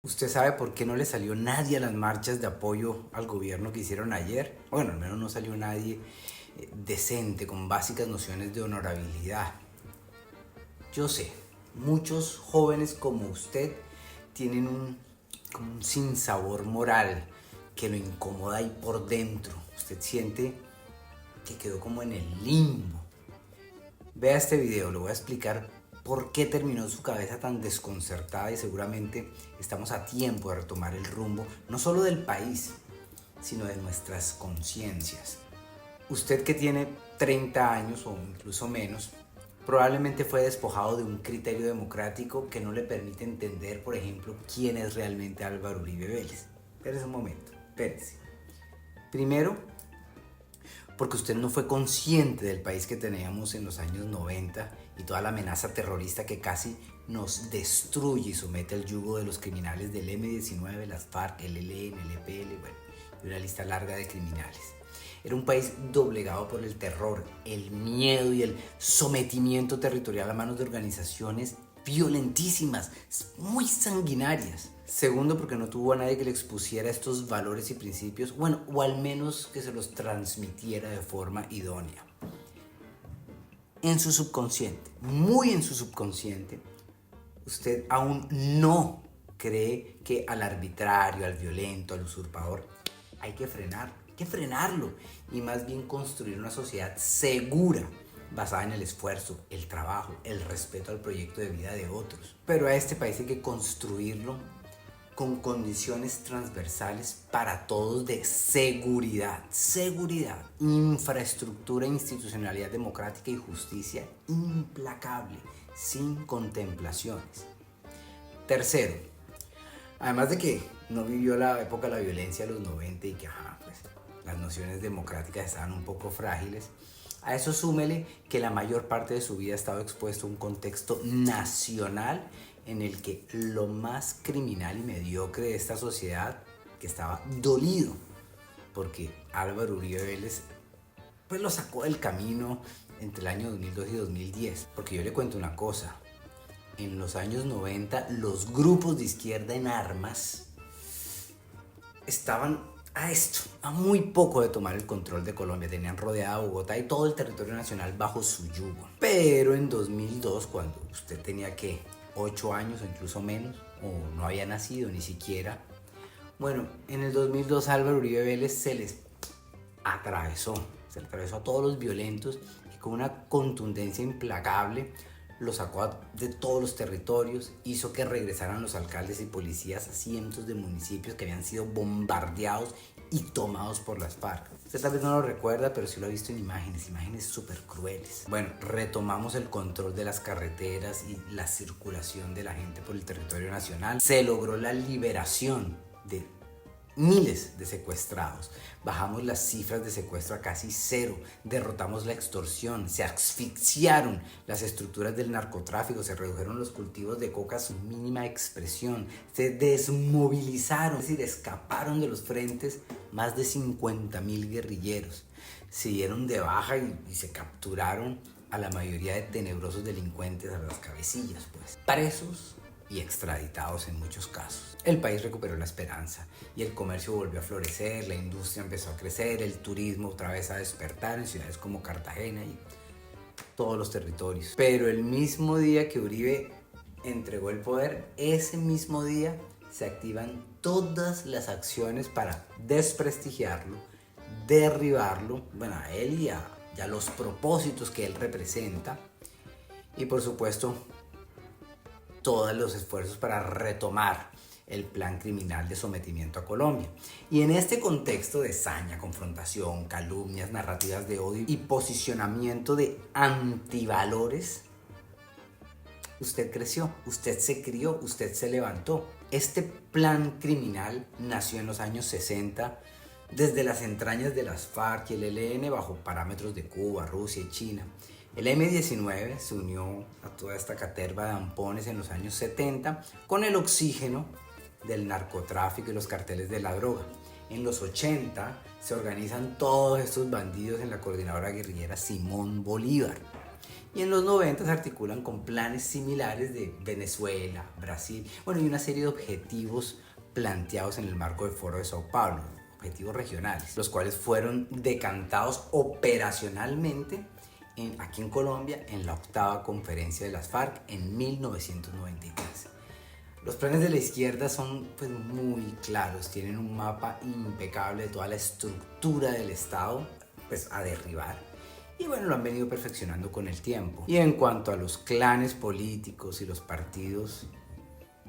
¿Usted sabe por qué no le salió nadie a las marchas de apoyo al gobierno que hicieron ayer? Bueno, al menos no salió nadie decente, con básicas nociones de honorabilidad. Yo sé, muchos jóvenes como usted tienen como un sinsabor moral que lo incomoda ahí por dentro. Usted siente que quedó como en el limbo. Vea este video, le voy a explicar por qué terminó su cabeza tan desconcertada y seguramente estamos a tiempo de retomar el rumbo, no solo del país, sino de nuestras conciencias. Usted que tiene 30 años o incluso menos, probablemente fue despojado de un criterio democrático que no le permite entender, por ejemplo, quién es realmente Álvaro Uribe Vélez. Espérese un momento, espérese. Primero, porque usted no fue consciente del país que teníamos en los años 90 y toda la amenaza terrorista que casi nos destruye y somete al yugo de los criminales del M-19, las FARC, el ELN, el EPL, bueno, y una lista larga de criminales. Era un país doblegado por el terror, el miedo y el sometimiento territorial a manos de organizaciones violentísimas, muy sanguinarias. Segundo, porque no tuvo a nadie que le expusiera estos valores y principios, bueno, o al menos que se los transmitiera de forma idónea. En su subconsciente, muy en su subconsciente, usted aún no cree que al arbitrario, al violento, al usurpador, hay que frenarlo y más bien construir una sociedad segura, basada en el esfuerzo, el trabajo, el respeto al proyecto de vida de otros. Pero a este país hay que construirlo con condiciones transversales para todos de seguridad, infraestructura, institucionalidad democrática y justicia implacable, sin contemplaciones. Tercero, además de que no vivió la época de la violencia de los 90 y que pues, las nociones democráticas estaban un poco frágiles, a eso súmele que la mayor parte de su vida ha estado expuesto a un contexto nacional en el que lo más criminal y mediocre de esta sociedad, que estaba dolido porque Álvaro Uribe Vélez pues lo sacó del camino entre el año 2002 y 2010. Porque yo le cuento una cosa, en los años 90 los grupos de izquierda en armas estaban a muy poco de tomar el control de Colombia. Tenían rodeada Bogotá y todo el territorio nacional bajo su yugo. Pero en 2002, cuando usted tenía que 8 años o incluso menos, o no había nacido ni siquiera, bueno, en el 2002 Álvaro Uribe Vélez se atravesó a todos los violentos y con una contundencia implacable lo sacó de todos los territorios, hizo que regresaran los alcaldes y policías a cientos de municipios que habían sido bombardeados y tomados por las FARC. Usted tal vez no lo recuerda, pero sí lo ha visto en imágenes súper crueles. Bueno, retomamos el control de las carreteras y la circulación de la gente por el territorio nacional. Se logró la liberación de miles de secuestrados. Bajamos las cifras de secuestro a casi cero. Derrotamos la extorsión. Se asfixiaron las estructuras del narcotráfico. Se redujeron los cultivos de coca a su mínima expresión. Se desmovilizaron, es decir, escaparon de los frentes más de 50.000 guerrilleros. Se dieron de baja y se capturaron a la mayoría de tenebrosos delincuentes, a las cabecillas, pues. Presos y extraditados en muchos casos. El país recuperó la esperanza y el comercio volvió a florecer, la industria empezó a crecer, el turismo otra vez a despertar en ciudades como Cartagena y todos los territorios. Pero el mismo día que Uribe entregó el poder, ese mismo día se activan todas las acciones para desprestigiarlo, derribarlo, bueno, a él y a los propósitos que él representa, y por supuesto todos los esfuerzos para retomar el plan criminal de sometimiento a Colombia. Y en este contexto de saña, confrontación, calumnias, narrativas de odio y posicionamiento de antivalores, usted creció, usted se crió, usted se levantó. Este plan criminal nació en los años 60 desde las entrañas de las FARC y el ELN bajo parámetros de Cuba, Rusia y China. El M-19 se unió a toda esta caterva de ampones en los años 70 con el oxígeno del narcotráfico y los carteles de la droga. En los 80 se organizan todos estos bandidos en la coordinadora guerrillera Simón Bolívar. Y en los 90 se articulan con planes similares de Venezuela, Brasil, bueno, y una serie de objetivos planteados en el marco del Foro de Sao Paulo, objetivos regionales, los cuales fueron decantados operacionalmente aquí en Colombia en la octava conferencia de las FARC en 1993. Los planes de la izquierda son pues muy claros, tienen un mapa impecable de toda la estructura del Estado pues a derribar. Y bueno, lo han venido perfeccionando con el tiempo. Y en cuanto a los clanes políticos y los partidos,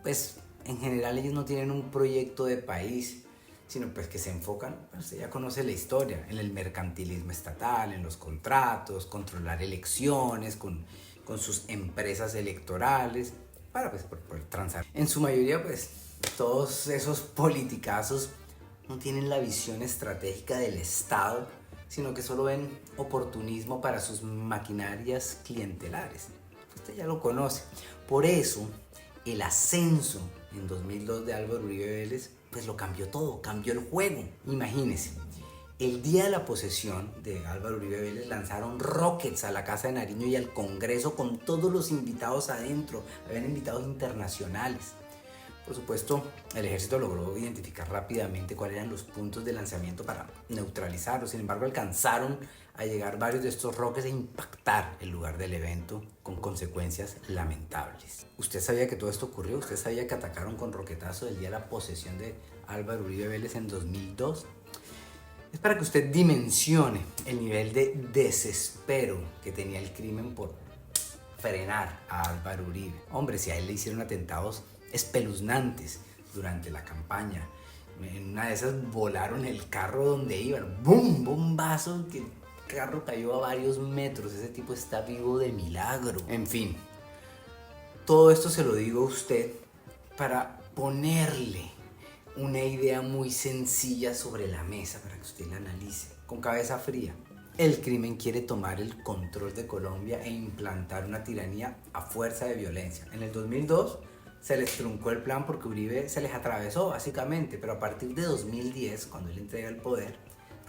pues en general ellos no tienen un proyecto de país, sino pues que se enfocan, pues usted ya conoce la historia, en el mercantilismo estatal, en los contratos, controlar elecciones con sus empresas electorales, para pues por transar. En su mayoría pues todos esos politicazos no tienen la visión estratégica del Estado, sino que solo ven oportunismo para sus maquinarias clientelares. Usted ya lo conoce. Por eso el ascenso en 2002 de Álvaro Uribe Vélez pues lo cambió todo, cambió el juego. Imagínense, el día de la posesión de Álvaro Uribe Vélez lanzaron rockets a la Casa de Nariño y al Congreso con todos los invitados adentro. Habían invitados internacionales. Por supuesto, el ejército logró identificar rápidamente cuáles eran los puntos de lanzamiento para neutralizarlos. Sin embargo, alcanzaron a llegar varios de estos rockets e impactar el lugar del evento con consecuencias lamentables. ¿Usted sabía que todo esto ocurrió? ¿Usted sabía que atacaron con roquetazo el día de la posesión de Álvaro Uribe Vélez en 2002? Es para que usted dimensione el nivel de desespero que tenía el crimen por frenar a Álvaro Uribe. Hombre, si a él le hicieron atentados espeluznantes durante la campaña, en una de esas volaron el carro donde iban, ¡bum! Bombazo, que el carro cayó a varios metros. Ese tipo está vivo de milagro. En fin, todo esto se lo digo a usted para ponerle una idea muy sencilla sobre la mesa para que usted la analice con cabeza fría. El crimen quiere tomar el control de Colombia e implantar una tiranía a fuerza de violencia. En el 2002 se les truncó el plan porque Uribe se les atravesó básicamente, pero a partir de 2010, cuando él entrega el poder,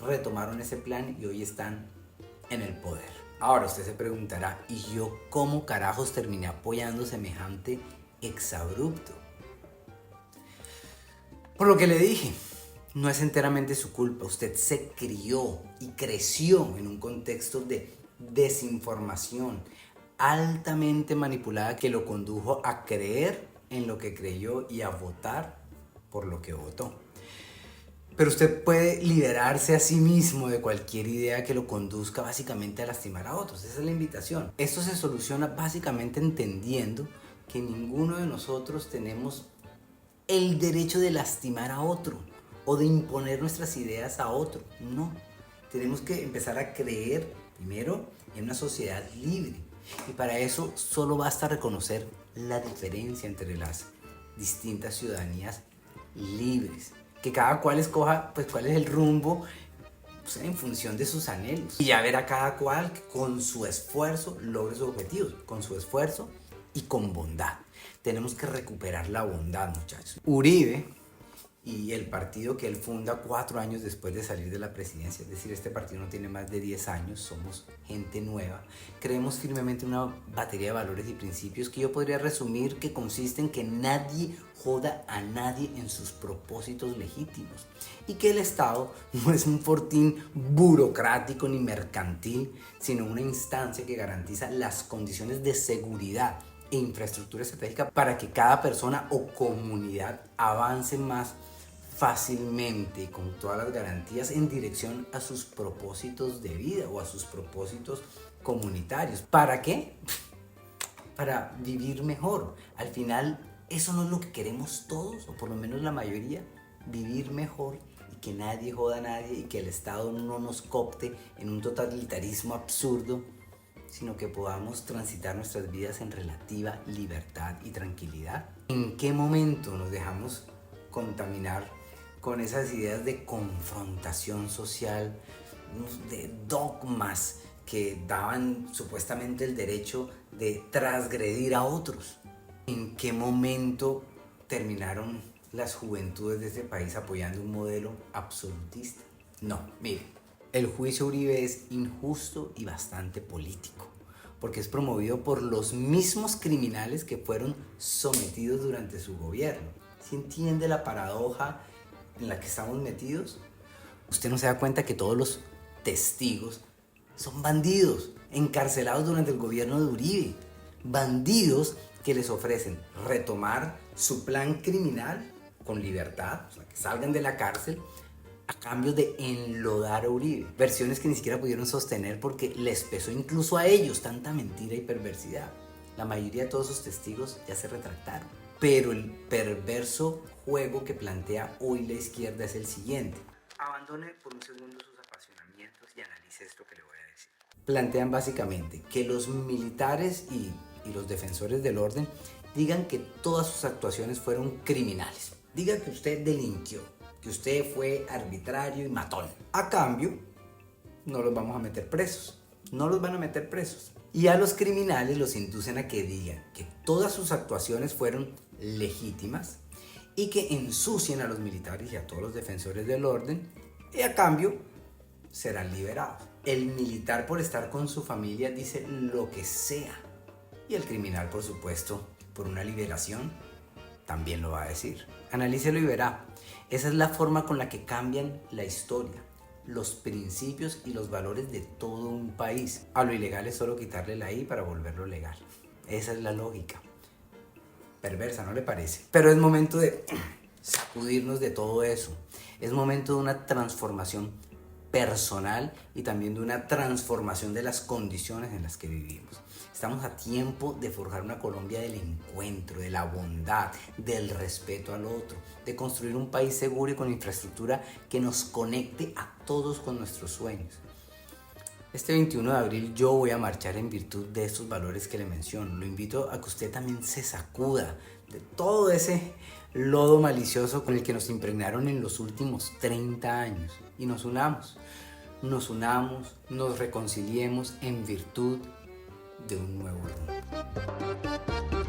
retomaron ese plan y hoy están en el poder. Ahora usted se preguntará, ¿y yo cómo carajos terminé apoyando semejante exabrupto? Por lo que le dije, no es enteramente su culpa. Usted se crió y creció en un contexto de desinformación altamente manipulada que lo condujo a creer en lo que creyó y a votar por lo que votó. Pero usted puede liberarse a sí mismo de cualquier idea que lo conduzca básicamente a lastimar a otros. Esa es la invitación. Esto se soluciona básicamente entendiendo que ninguno de nosotros tenemos el derecho de lastimar a otro o de imponer nuestras ideas a otro. No, tenemos que empezar a creer primero en una sociedad libre, y para eso solo basta reconocer la diferencia entre las distintas ciudadanías libres, que cada cual escoja pues cuál es el rumbo pues, en función de sus anhelos, y ya verá cada cual que con su esfuerzo logre sus objetivos, con su esfuerzo y con bondad. Tenemos que recuperar la bondad, muchachos. Uribe y el partido que él funda 4 años después de salir de la presidencia, es decir, este partido no tiene más de 10 años, somos gente nueva, creemos firmemente en una batería de valores y principios que yo podría resumir que consiste en que nadie joda a nadie en sus propósitos legítimos y que el Estado no es un fortín burocrático ni mercantil, sino una instancia que garantiza las condiciones de seguridad e infraestructura estratégica para que cada persona o comunidad avance más fácilmente y con todas las garantías en dirección a sus propósitos de vida o a sus propósitos comunitarios. ¿Para qué? Para vivir mejor. Al final, eso no es lo que queremos todos, o por lo menos la mayoría, vivir mejor y que nadie joda a nadie y que el Estado no nos coopte en un totalitarismo absurdo, sino que podamos transitar nuestras vidas en relativa libertad y tranquilidad. ¿En qué momento nos dejamos contaminar con esas ideas de confrontación social, de dogmas que daban supuestamente el derecho de transgredir a otros? ¿En qué momento terminaron las juventudes de este país apoyando un modelo absolutista? No, mire, el juicio Uribe es injusto y bastante político, porque es promovido por los mismos criminales que fueron sometidos durante su gobierno. ¿Sí entiende la paradoja en la que estamos metidos? Usted no se da cuenta que todos los testigos son bandidos, encarcelados durante el gobierno de Uribe. Bandidos que les ofrecen retomar su plan criminal con libertad, o sea, que salgan de la cárcel a cambio de enlodar a Uribe. Versiones que ni siquiera pudieron sostener porque les pesó incluso a ellos tanta mentira y perversidad. La mayoría de todos esos testigos ya se retractaron. Pero el perverso juego que plantea hoy la izquierda es el siguiente. Abandone por un segundo sus apasionamientos y analice esto que le voy a decir. Plantean básicamente que los militares y los defensores del orden digan que todas sus actuaciones fueron criminales. Diga que usted delinquió, que usted fue arbitrario y matón. A cambio, no los vamos a meter presos. No los van a meter presos. Y a los criminales los inducen a que digan que todas sus actuaciones fueron legítimas y que ensucien a los militares y a todos los defensores del orden y a cambio serán liberados. El militar, por estar con su familia, dice lo que sea. Y el criminal, por supuesto, por una liberación, también lo va a decir. Analícelo y verá. Esa es la forma con la que cambian la historia, los principios y los valores de todo un país. A lo ilegal es solo quitarle la I para volverlo legal. Esa es la lógica. Perversa, ¿no le parece? Pero es momento de sacudirnos de todo eso. Es momento de una transformación personal y también de una transformación de las condiciones en las que vivimos. Estamos a tiempo de forjar una Colombia del encuentro, de la bondad, del respeto al otro, de construir un país seguro y con infraestructura que nos conecte a todos con nuestros sueños. Este 21 de abril yo voy a marchar en virtud de estos valores que le menciono. Lo invito a que usted también se sacuda de todo ese lodo malicioso con el que nos impregnaron en los últimos 30 años y nos unamos, nos reconciliemos en virtud de un nuevo rumbo.